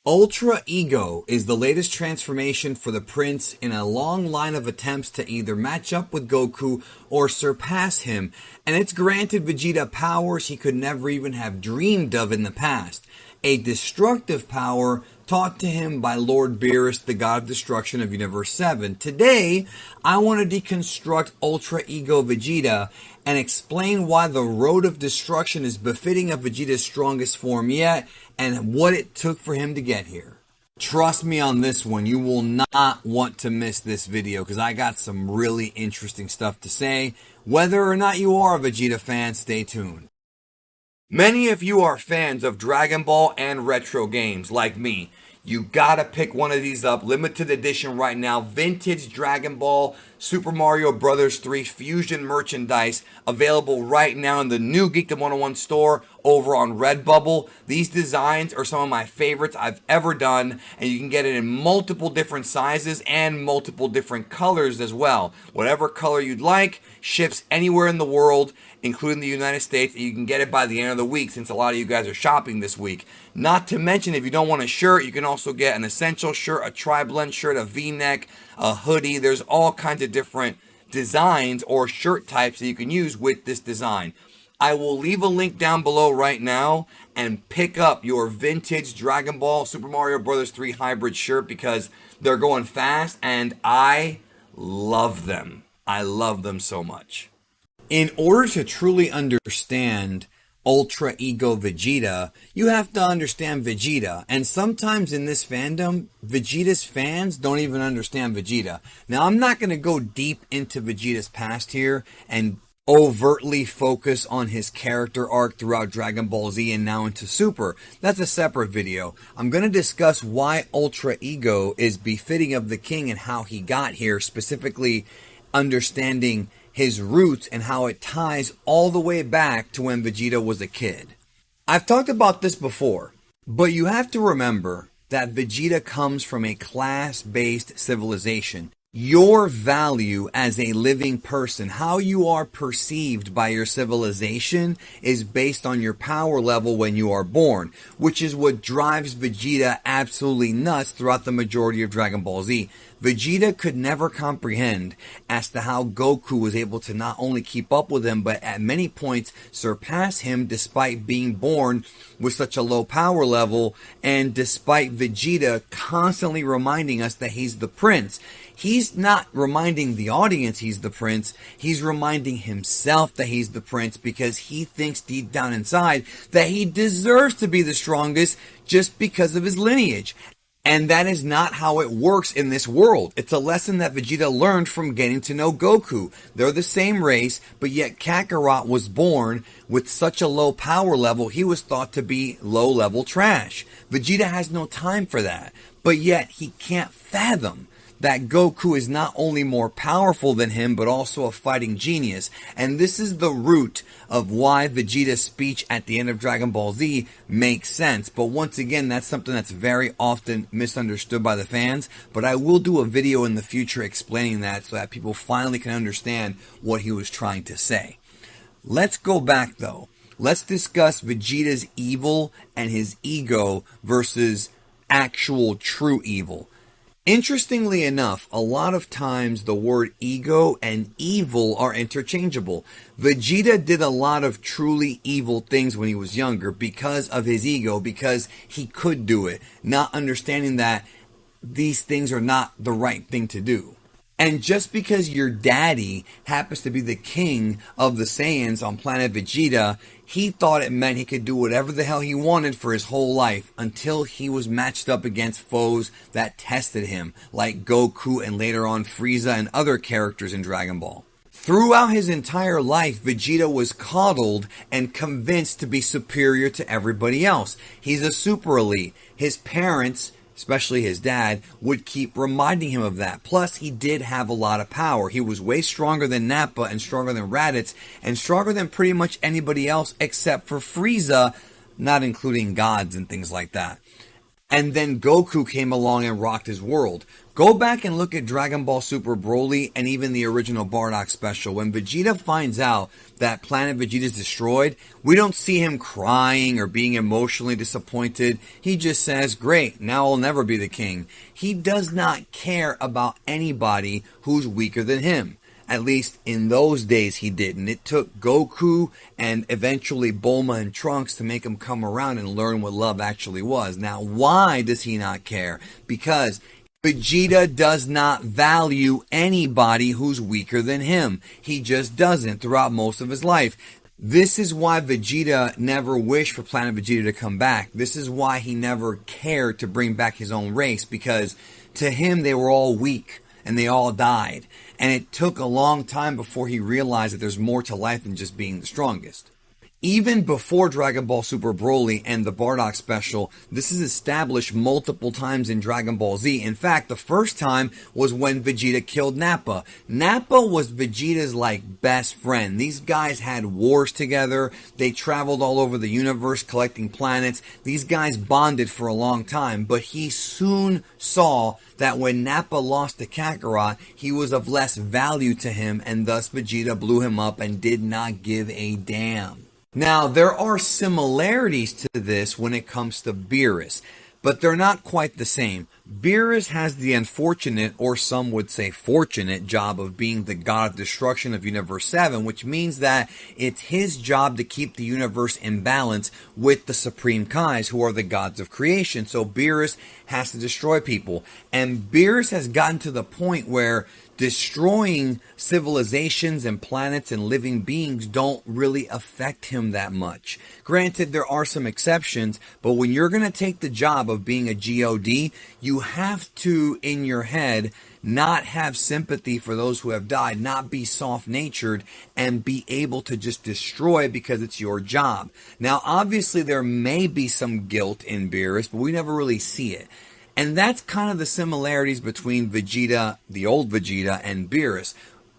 Ultra Ego is the latest transformation for the Prince in a long line of attempts to either match up with Goku or surpass him, and it's granted Vegeta powers he could never even have dreamed of in the past. A destructive power taught to him by Lord Beerus, the god of destruction of Universe 7. Today, I want to deconstruct Ultra Ego Vegeta and explain why the road of destruction is befitting of Vegeta's strongest form yet, and what it took for him to get here. Trust me on this one, you will not want to miss this video because I got some really interesting stuff to say. Whether or not you are a Vegeta fan, stay tuned. Many of you are fans of Dragon Ball and retro games like me. You gotta pick one of these up. Limited edition right now. Vintage Dragon Ball, Super Mario Bros. 3 Fusion merchandise available right now in the new Geekdom 101 store over on Redbubble. These designs are some of my favorites I've ever done, and you can get it in multiple different sizes and multiple different colors as well. Whatever color you'd like, ships anywhere in the world, including the United States, and you can get it by the end of the week since a lot of you guys are shopping this week. Not to mention, if you don't want a shirt, you can also get an essential shirt, a tri-blend shirt, a v-neck, a hoodie. There's all kinds of different designs or shirt types that you can use with this design. I will leave a link down below right now and pick up your vintage Dragon Ball Super Mario Bros. 3 hybrid shirt because they're going fast and I love them. I love them so much. In order to truly understand Ultra Ego Vegeta, you have to understand Vegeta. And sometimes in this fandom, Vegeta's fans don't even understand Vegeta. Now, I'm not going to go deep into Vegeta's past here and overtly focus on his character arc throughout Dragon Ball Z and now into Super. That's a separate video. I'm going to discuss why Ultra Ego is befitting of the king and how he got here, specifically understanding his roots and how it ties all the way back to when Vegeta was a kid. I've talked about this before, but you have to remember that Vegeta comes from a class-based civilization. Your value as a living person, how you are perceived by your civilization, is based on your power level when you are born, which is what drives Vegeta absolutely nuts throughout the majority of Dragon Ball Z. Vegeta could never comprehend as to how Goku was able to not only keep up with him, but at many points surpass him despite being born with such a low power level, and despite Vegeta constantly reminding us that he's the prince. He's not reminding the audience he's the prince, he's reminding himself that he's the prince because he thinks deep down inside that he deserves to be the strongest just because of his lineage. And that is not how it works in this world. It's a lesson that Vegeta learned from getting to know Goku. They're the same race, but yet Kakarot was born with such a low power level, he was thought to be low-level trash. Vegeta has no time for that, but yet he can't fathom that Goku is not only more powerful than him, but also a fighting genius. And this is the root of why Vegeta's speech at the end of Dragon Ball Z makes sense. But once again, that's something that's very often misunderstood by the fans. But I will do a video in the future explaining that so that people finally can understand what he was trying to say. Let's go back though. Let's discuss Vegeta's evil and his ego versus actual true evil. Interestingly enough, a lot of times the word ego and evil are interchangeable. Vegeta did a lot of truly evil things when he was younger because of his ego, because he could do it, not understanding that these things are not the right thing to do. And just because your daddy happens to be the king of the Saiyans on planet Vegeta, he thought it meant he could do whatever the hell he wanted for his whole life until he was matched up against foes that tested him, like Goku and later on Frieza and other characters in Dragon Ball. Throughout his entire life, Vegeta was coddled and convinced to be superior to everybody else. He's a super elite. His parents, especially his dad, would keep reminding him of that. Plus, he did have a lot of power. He was way stronger than Nappa and stronger than Raditz and stronger than pretty much anybody else except for Frieza, not including gods and things like that. And then Goku came along and rocked his world. Go back and look at Dragon Ball Super Broly and even the original Bardock special. When Vegeta finds out that Planet Vegeta is destroyed, we don't see him crying or being emotionally disappointed. He just says, great, now I'll never be the king. He does not care about anybody who's weaker than him. At least in those days he didn't. It took Goku and eventually Bulma and Trunks to make him come around and learn what love actually was. Now, why does he not care? Because Vegeta does not value anybody who's weaker than him. He just doesn't throughout most of his life. This is why Vegeta never wished for Planet Vegeta to come back. This is why he never cared to bring back his own race, because to him they were all weak and they all died. And it took a long time before he realized that there's more to life than just being the strongest. Even before Dragon Ball Super Broly and the Bardock special, this is established multiple times in Dragon Ball Z. In fact, the first time was when Vegeta killed Nappa. Nappa was Vegeta's best friend. These guys had wars together. They traveled all over the universe collecting planets. These guys bonded for a long time, but he soon saw that when Nappa lost to Kakarot, he was of less value to him, and thus Vegeta blew him up and did not give a damn. Now, there are similarities to this when it comes to Beerus, but they're not quite the same. Beerus has the unfortunate, or some would say fortunate, job of being the god of destruction of Universe 7, which means that it's his job to keep the universe in balance with the Supreme Kais, who are the gods of creation. So Beerus has to destroy people. And Beerus has gotten to the point where destroying civilizations and planets and living beings don't really affect him that much. Granted, there are some exceptions, but when you're going to take the job of being a God, you have to, in your head, not have sympathy for those who have died, not be soft-natured, and be able to just destroy because it's your job. Now, obviously, there may be some guilt in Beerus, but we never really see it. And that's kind of the similarities between Vegeta, the old Vegeta, and Beerus.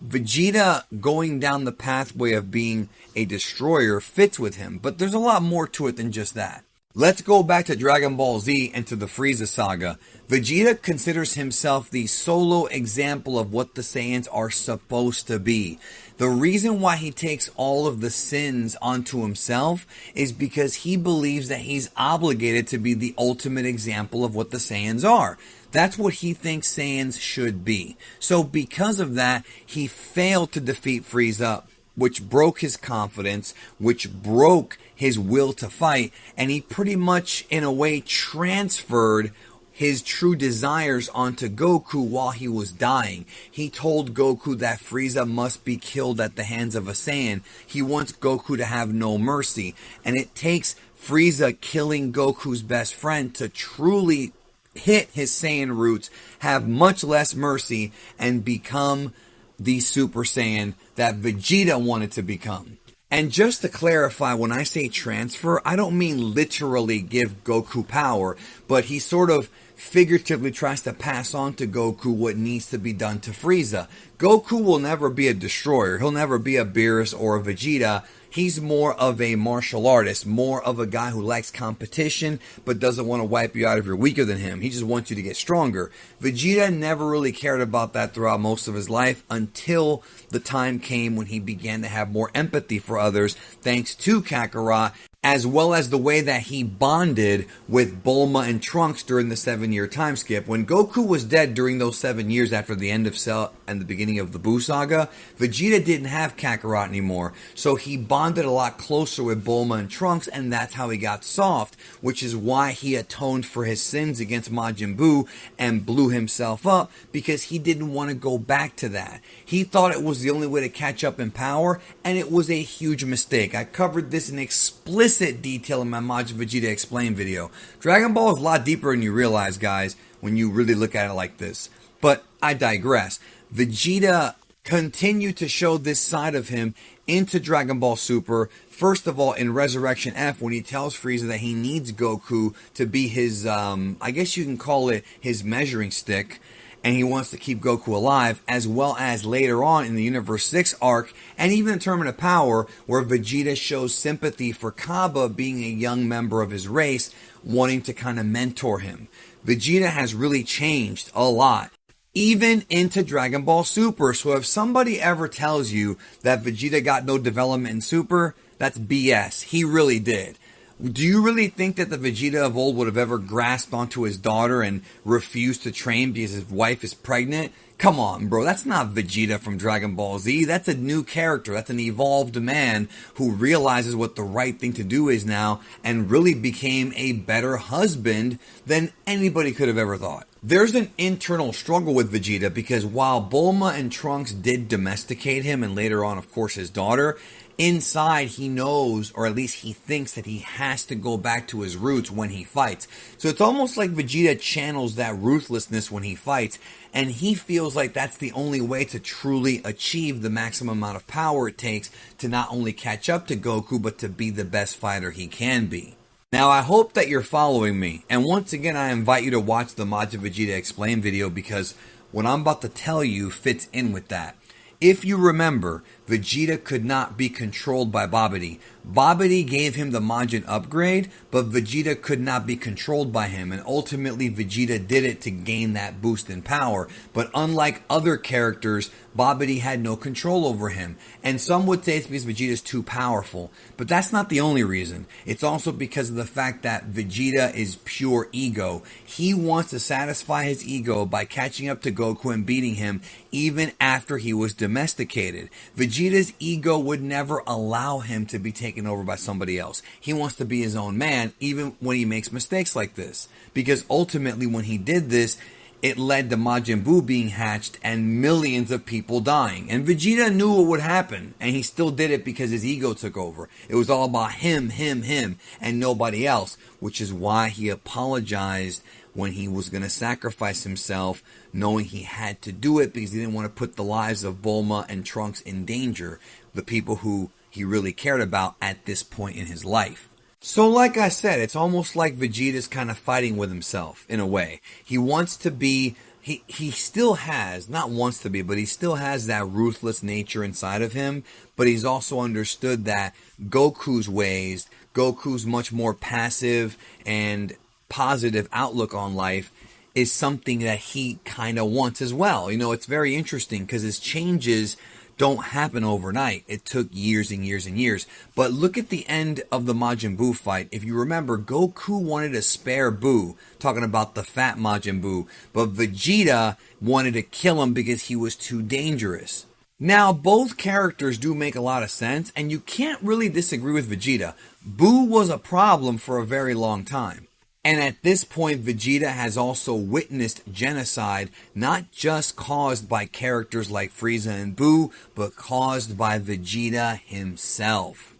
Vegeta going down the pathway of being a destroyer fits with him, but there's a lot more to it than just that. Let's go back to Dragon Ball Z and to the Frieza saga. Vegeta considers himself the solo example of what the Saiyans are supposed to be. The reason why he takes all of the sins onto himself is because he believes that he's obligated to be the ultimate example of what the Saiyans are. That's what he thinks Saiyans should be. So because of that, he failed to defeat Frieza, which broke his confidence, which broke his will to fight, and he pretty much, in a way, transferred his true desires onto Goku while he was dying. He told Goku that Frieza must be killed at the hands of a Saiyan. He wants Goku to have no mercy, and it takes Frieza killing Goku's best friend to truly hit his Saiyan roots, have much less mercy, and become the Super Saiyan that Vegeta wanted to become. And just to clarify, when I say transfer, I don't mean literally give Goku power, but he sort of figuratively tries to pass on to Goku what needs to be done to Frieza. Goku will never be a destroyer. He'll never be a Beerus or a Vegeta. He's more of a martial artist, more of a guy who likes competition, but doesn't want to wipe you out if you're weaker than him. He just wants you to get stronger. Vegeta never really cared about that throughout most of his life until the time came when he began to have more empathy for others, thanks to Kakarot, as well as the way that he bonded with Bulma and Trunks during the 7-year time skip. When Goku was dead during those 7 years after the end of Cell and the beginning of the Buu saga, Vegeta didn't have Kakarot anymore, so he bonded a lot closer with Bulma and Trunks, and that's how he got soft, which is why he atoned for his sins against Majin Buu and blew himself up, because he didn't want to go back to that. He thought it was the only way to catch up in power, and it was a huge mistake. I covered this in explicit detail in my Majin Vegeta Explained video. Dragon Ball is a lot deeper than you realize, guys, when you really look at it like this. But I digress. Vegeta continued to show this side of him into Dragon Ball Super. First of all, in Resurrection F, when he tells Frieza that he needs Goku to be his, I guess you can call it his measuring stick, and he wants to keep Goku alive, as well as later on in the Universe 6 arc, and even in Tournament of Power, where Vegeta shows sympathy for Kaba being a young member of his race, wanting to kind of mentor him. Vegeta has really changed a lot, even into Dragon Ball Super. So if somebody ever tells you that Vegeta got no development in Super, that's BS. He really did. Do you really think that the Vegeta of old would have ever grasped onto his daughter and refused to train because his wife is pregnant? Come on, bro. That's not Vegeta from Dragon Ball Z. That's a new character. That's an evolved man who realizes what the right thing to do is now and really became a better husband than anybody could have ever thought. There's an internal struggle with Vegeta because while Bulma and Trunks did domesticate him and later on, of course, his daughter, inside he knows, or at least he thinks, that he has to go back to his roots when he fights. So it's almost like Vegeta channels that ruthlessness when he fights, and he feels like that's the only way to truly achieve the maximum amount of power it takes to not only catch up to Goku, but to be the best fighter he can be. Now, I hope that you're following me, and once again, I invite you to watch the Majin Vegeta Explain video because what I'm about to tell you fits in with that. If you remember, Vegeta could not be controlled by Babidi. Babidi gave him the Majin upgrade, but Vegeta could not be controlled by him, and ultimately Vegeta did it to gain that boost in power. But unlike other characters, Babidi had no control over him. And some would say it's because Vegeta's too powerful. But that's not the only reason. It's also because of the fact that Vegeta is pure ego. He wants to satisfy his ego by catching up to Goku and beating him even after he was domesticated. Vegeta's ego would never allow him to be taken over by somebody else. He wants to be his own man even when he makes mistakes like this. Because ultimately when he did this, it led to Majin Buu being hatched and millions of people dying. And Vegeta knew what would happen, and he still did it because his ego took over. It was all about him, and nobody else, which is why he apologized when he was going to sacrifice himself, knowing he had to do it because he didn't want to put the lives of Bulma and Trunks in danger, the people who he really cared about at this point in his life. So like I said, it's almost like Vegeta's kind of fighting with himself in a way. He wants to be, he still has, not wants to be, but he still has that ruthless nature inside of him. But he's also understood that Goku's ways, Goku's much more passive and positive outlook on life is something that he kind of wants as well. You know, it's very interesting because his changes don't happen overnight. It took years and years and years. But look at the end of the Majin Buu fight. If you remember, Goku wanted to spare Buu, talking about the fat Majin Buu, but Vegeta wanted to kill him because he was too dangerous. Now, both characters do make a lot of sense, and you can't really disagree with Vegeta. Buu was a problem for a very long time. And at this point, Vegeta has also witnessed genocide, not just caused by characters like Frieza and Buu, but caused by Vegeta himself.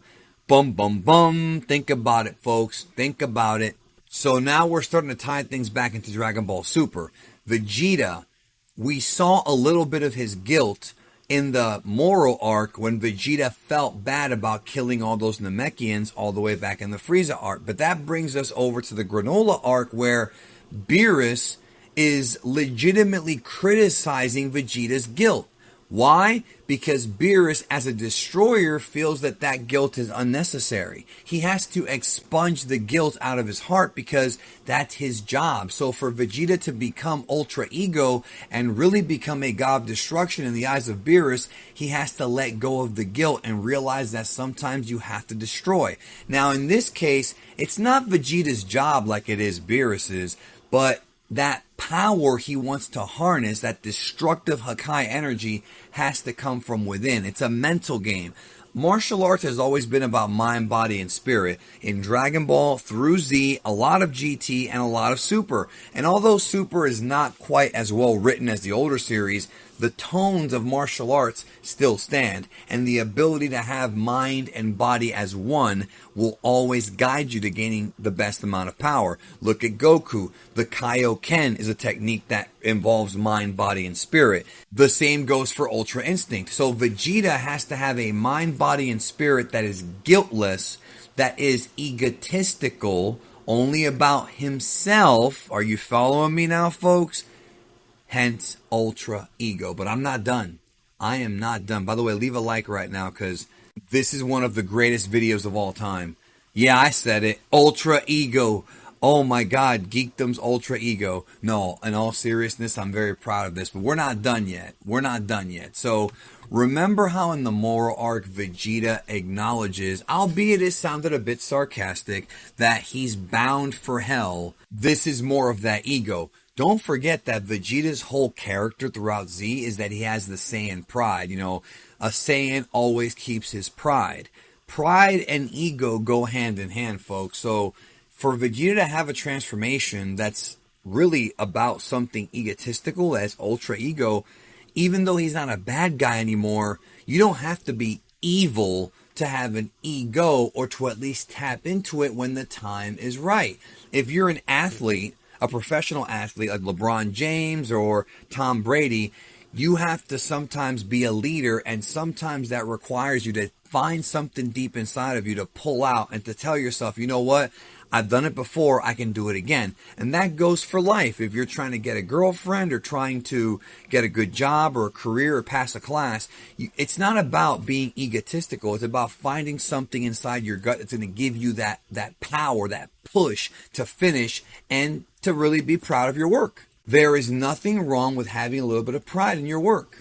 Bum, bum, bum. Think about it, folks. Think about it. So now we're starting to tie things back into Dragon Ball Super. Vegeta, we saw a little bit of his guilt in the Moro arc when Vegeta felt bad about killing all those Namekians all the way back in the Frieza arc. But that brings us over to the Granola arc where Beerus is legitimately criticizing Vegeta's guilt. Why? Because Beerus, as a destroyer, feels that that guilt is unnecessary. He has to expunge the guilt out of his heart because that's his job. So for Vegeta to become Ultra Ego and really become a god of destruction in the eyes of Beerus, he has to let go of the guilt and realize that sometimes you have to destroy. Now, in this case, it's not Vegeta's job like it is Beerus's, but that power he wants to harness, that destructive Hakai energy, has to come from within. It's a mental game. Martial arts has always been about mind, body, and spirit. In Dragon Ball, through Z, a lot of GT, and a lot of Super. And although Super is not quite as well written as the older series, the tones of martial arts still stand, and the ability to have mind and body as one will always guide you to gaining the best amount of power. Look at Goku. The Kaioken is a technique that involves mind, body, and spirit. The same goes for Ultra Instinct. So Vegeta has to have a mind, body, and spirit that is guiltless, that is egotistical, only about himself. Are you following me now, folks? Hence, Ultra Ego. But I'm not done. I am not done. By the way, leave a like right now because this is one of the greatest videos of all time. Yeah, I said it. Ultra Ego. Oh my God, Geekdom's Ultra Ego. No, in all seriousness, I'm very proud of this, but we're not done yet. We're not done yet. So remember how in the moral arc Vegeta acknowledges, albeit it sounded a bit sarcastic, that he's bound for hell. This is more of that ego. Don't forget that Vegeta's whole character throughout Z is that he has the Saiyan pride. You know, a Saiyan always keeps his pride. Pride and ego go hand in hand, folks. So for Vegeta to have a transformation that's really about something egotistical as Ultra Ego, even though he's not a bad guy anymore, you don't have to be evil to have an ego or to at least tap into it when the time is right. If you're an athlete, a professional athlete like LeBron James or Tom Brady, you have to sometimes be a leader, and sometimes that requires you to find something deep inside of you to pull out and to tell yourself, you know what? I've done it before, I can do it again. And that goes for life. If you're trying to get a girlfriend or trying to get a good job or a career or pass a class, it's not about being egotistical. It's about finding something inside your gut that's going to give you that power, that push to finish and to really be proud of your work. There is nothing wrong with having a little bit of pride in your work.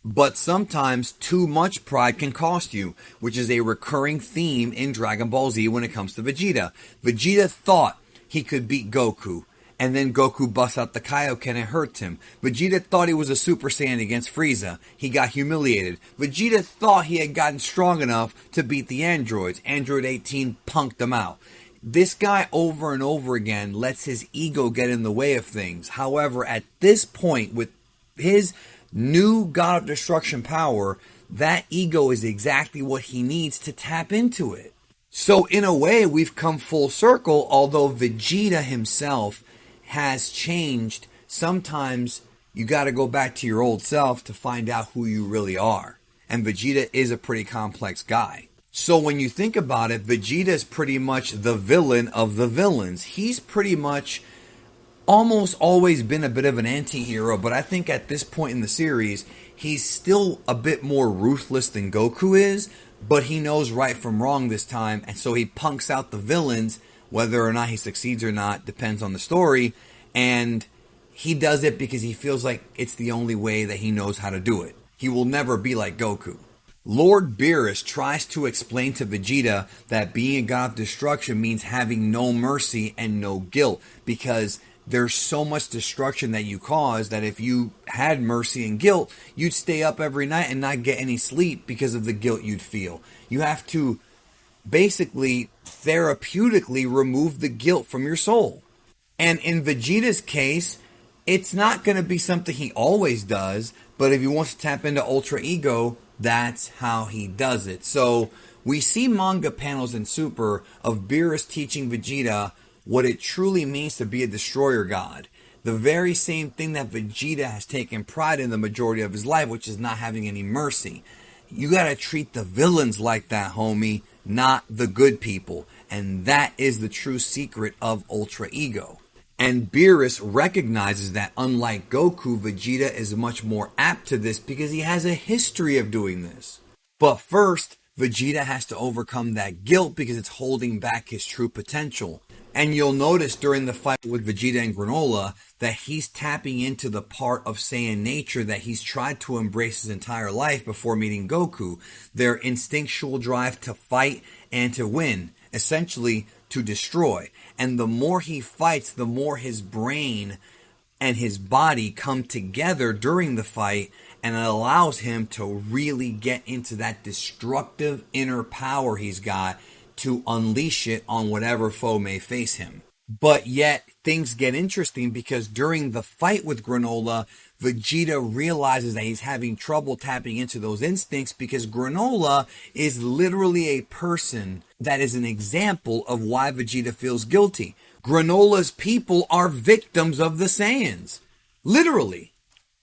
But sometimes too much pride can cost you, which is a recurring theme in Dragon Ball Z when it comes to Vegeta. Vegeta thought he could beat Goku, and then Goku busts out the Kaioken and hurts him. Vegeta thought he was a Super Saiyan against Frieza. He got humiliated. Vegeta thought he had gotten strong enough to beat the androids. Android 18 punked him out. This guy over and over again lets his ego get in the way of things. However, at this point, with his new God of Destruction power, that ego is exactly what he needs to tap into it. So in a way, we've come full circle. Although Vegeta himself has changed, sometimes you got to go back to your old self to find out who you really are. And Vegeta is a pretty complex guy. So when you think about it, Vegeta is pretty much the villain of the villains. He's pretty much almost always been a bit of an anti-hero, but I think at this point in the series, he's still a bit more ruthless than Goku is, but he knows right from wrong this time, and so he punks out the villains. Whether or not he succeeds or not depends on the story, and he does it because he feels like it's the only way that he knows how to do it. He will never be like Goku. Lord Beerus tries to explain to Vegeta that being a god of destruction means having no mercy and no guilt, because there's so much destruction that you cause that if you had mercy and guilt, you'd stay up every night and not get any sleep because of the guilt you'd feel. You have to basically therapeutically remove the guilt from your soul. And in Vegeta's case, it's not going to be something he always does, but if he wants to tap into Ultra Ego, that's how he does it. So we see manga panels in Super of Beerus teaching Vegeta what it truly means to be a destroyer god. The very same thing that Vegeta has taken pride in the majority of his life, which is not having any mercy. You gotta treat the villains like that, homie, not the good people. And that is the true secret of Ultra Ego. And Beerus recognizes that unlike Goku, Vegeta is much more apt to this because he has a history of doing this. But first, Vegeta has to overcome that guilt because it's holding back his true potential. And you'll notice during the fight with Vegeta and Granola that he's tapping into the part of Saiyan nature that he's tried to embrace his entire life before meeting Goku. Their instinctual drive to fight and to win, essentially to destroy. And the more he fights, the more his brain and his body come together during the fight, and it allows him to really get into that destructive inner power he's got to unleash it on whatever foe may face him. But yet, things get interesting because during the fight with Granola, Vegeta realizes that he's having trouble tapping into those instincts because Granola is literally a person that is an example of why Vegeta feels guilty. Granola's people are victims of the Saiyans. Literally.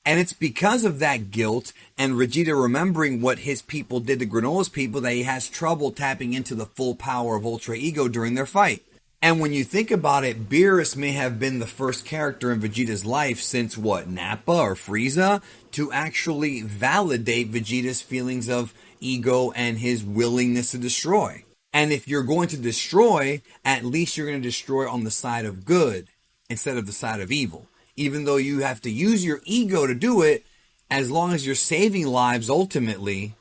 And it's because of that guilt and Vegeta remembering what his people did to Granola's people that he has trouble tapping into the full power of Ultra Ego during their fight. And when you think about it, Beerus may have been the first character in Vegeta's life since, Nappa or Frieza, to actually validate Vegeta's feelings of ego and his willingness to destroy. And if you're going to destroy, at least you're going to destroy on the side of good instead of the side of evil. Even though you have to use your ego to do it, as long as you're saving lives ultimately,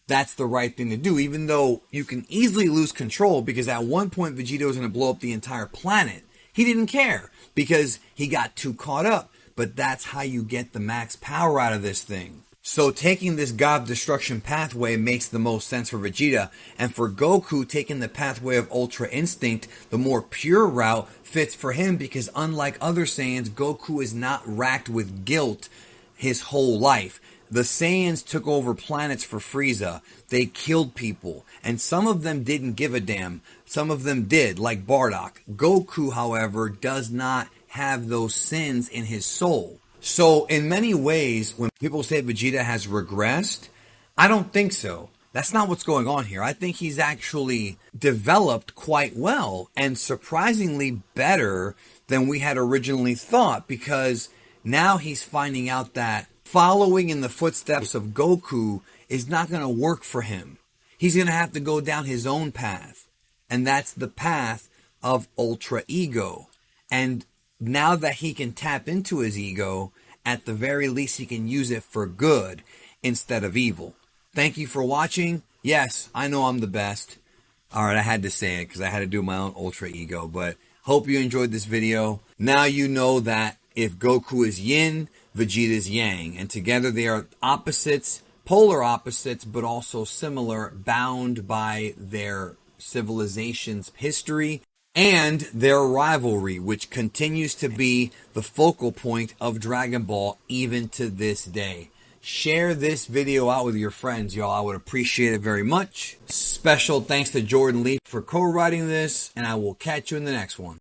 that's the right thing to do. Even though you can easily lose control, because at one point Vegeta was going to blow up the entire planet. He didn't care because he got too caught up. But that's how you get the max power out of this thing. So taking this God of Destruction pathway makes the most sense for Vegeta, and for Goku, taking the pathway of Ultra Instinct, the more pure route, fits for him because unlike other Saiyans, Goku is not racked with guilt his whole life. The Saiyans took over planets for Frieza. They killed people, and some of them didn't give a damn. Some of them did, like Bardock. Goku, however, does not have those sins in his soul. So in many ways, when people say Vegeta has regressed, I don't think so. That's not what's going on here. I think he's actually developed quite well and surprisingly better than we had originally thought, because now he's finding out that following in the footsteps of Goku is not going to work for him. He's going to have to go down his own path, and that's the path of Ultra Ego. And now that he can tap into his ego, at the very least he can use it for good instead of evil. Thank you for watching. Yes, I know I'm the best. Alright, I had to say it because I had to do my own Ultra Ego, but hope you enjoyed this video. Now you know that if Goku is yin, Vegeta is yang, and together they are opposites, polar opposites, but also similar, bound by their civilization's history and their rivalry, which continues to be the focal point of Dragon Ball even to this day. Share this video out with your friends, y'all. I would appreciate it very much. Special thanks to Jordan Lee for co-writing this, and I will catch you in the next one.